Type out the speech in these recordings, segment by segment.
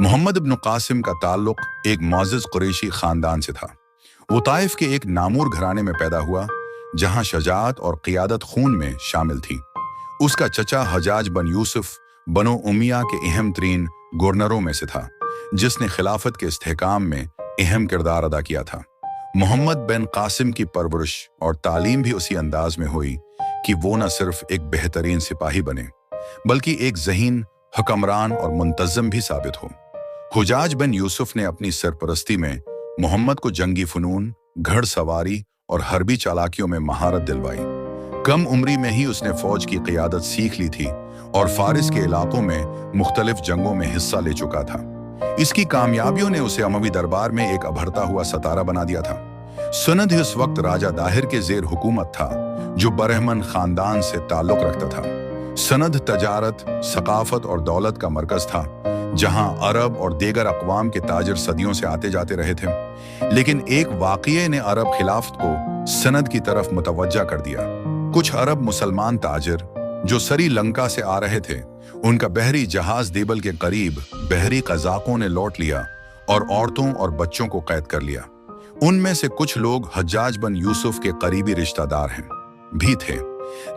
मोहम्मद इब्न कासिम का ताल्लुक एक मुअज़्ज़ज़ कुरैशी खानदान से था। वो ताइफ के एक नामूर घराने में पैदा हुआ, जहां शजाअत और क़ियादत खून में शामिल थी। उसका चचा हजाज बन यूसुफ बनो उमिया के अहम तरीन गवर्नरों में से था, जिसने खिलाफत के इस्तेहकाम में अहम किरदार अदा किया था। मोहम्मद बिन कासिम की परवरिश और तालीम भी उसी अंदाज में हुई कि वो न सिर्फ एक बेहतरीन सिपाही बने, बल्कि एक ज़हीन हुक्मरान और मुंतज़्ज़म भी साबित हो। हुजाज बिन यूसुफ ने अपनी सरपरस्ती में मोहम्मद को जंगी फ़नून, घड़सवारी और हरबी चालाकियों में महारत दिलवाई। कम उम्री में ही उसने फौज की क़ियादत सीख ली थी और फारिस के इलाकों में मुख्तलिफ जंगों में हिस्सा ले चुका था। इसकी कामयाबियों ने उसे अमवी दरबार में एक अभरता हुआ सतारा बना दिया था। सनद उस वक्त राजा दाहिर के ज़ेर हुकूमत था, जो बरहमन खानदान से ताल्लुक़ रखता था। सनद तजारत, सकाफत और दौलत का मरकज़ था, जहां अरब और दीगर अक़वाम के ताजिर सदियों से आते जाते रहे थे। लेकिन एक वाक़ये ने अरब खिलाफत को सनद की तरफ मुतवज्जा कर दिया। कुछ अरब मुसलमान ताजिर जो श्रीलंका से आ रहे थे, उनका बहरी जहाज देबल के करीब बहरी क़ज़ाक़ों ने लौट लिया और औरतों और बच्चों को कैद कर लिया। उनमें से कुछ लोग हज्जाज बन यूसुफ के करीबी रिश्तेदार हैं भी थे।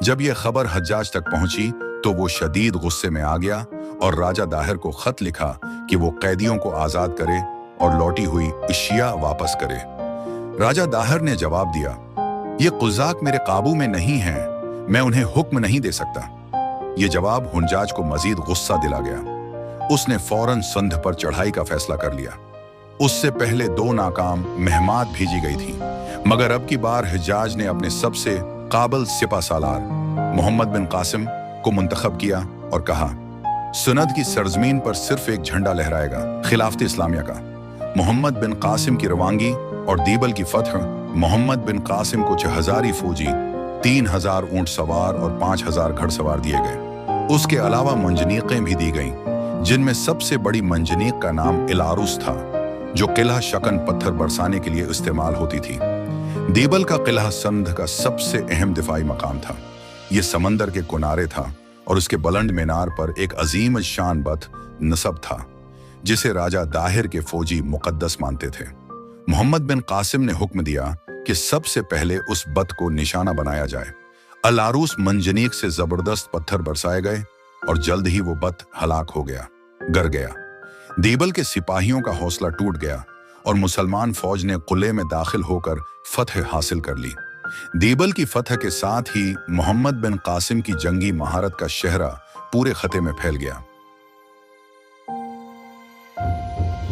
जब यह खबर हज्जाज तक पहुंची तो वो शदीद गुस्से में आ गया और राजा दाहिर को खत लिखा कि वो कैदियों को आज़ाद करे और लौटी हुई अशिया वापस करे। राजा दाहिर ने जवाब दिया, ये क़ज़ाक़ मेरे काबू में नहीं हैं, मैं उन्हें हुक्म नहीं दे सकता। ये जवाब हुज्जाज को मजीद गुस्सा दिला गया। उसने फौरन संध पर चढ़ाई का फैसला कर लिया। उससे पहले 2 नाकाम महमात भेजी गई थी, मगर अब की बार हज्जाज ने अपने सबसे काबिल सिपा सालार मोहम्मद बिन कासिम को मुंतखब किया और कहा, सनद की सरजमीन पर सिर्फ एक झंडा लहराएगा, खिलाफत इस्लामिया का। मोहम्मद बिन कासिम की रवांगी और दीबल की फतह मोहम्मद बिन कासिम को 6000 फौजी, 3000 ऊंट सवार और 5000 घड़सवार दिए गए। उसके अलावा मंजनीकें भी दी गईं, जिनमें सबसे बड़ी मंजनीक का नाम इलारूस था, जो किला शकन पत्थर बरसाने के लिए इस्तेमाल होती थी। दीबल का किला संध का सबसे अहम दिफाई मकाम था। यह समंदर के किनारे था और उसके बुलंद मीनार पर एक अजीम शान बत नस्ब था, जिसे राजा दाहिर के फौजी मुकद्दस मानते थे। मोहम्मद बिन कासिम ने हुक्म दिया कि सबसे पहले उस बत को निशाना बनाया जाए। अलारूस मंजनीक से जबरदस्त पत्थर बरसाए गए और जल्द ही वो बत हलाक हो गया, गर गया। दीबल के सिपाहियों का हौसला टूट गया और मुसलमान फौज ने किले में दाखिल होकर फतह हासिल कर ली। दीबल की फतह के साथ ही मोहम्मद बिन कासिम की जंगी महारत का शहरा पूरे खते में फैल गया।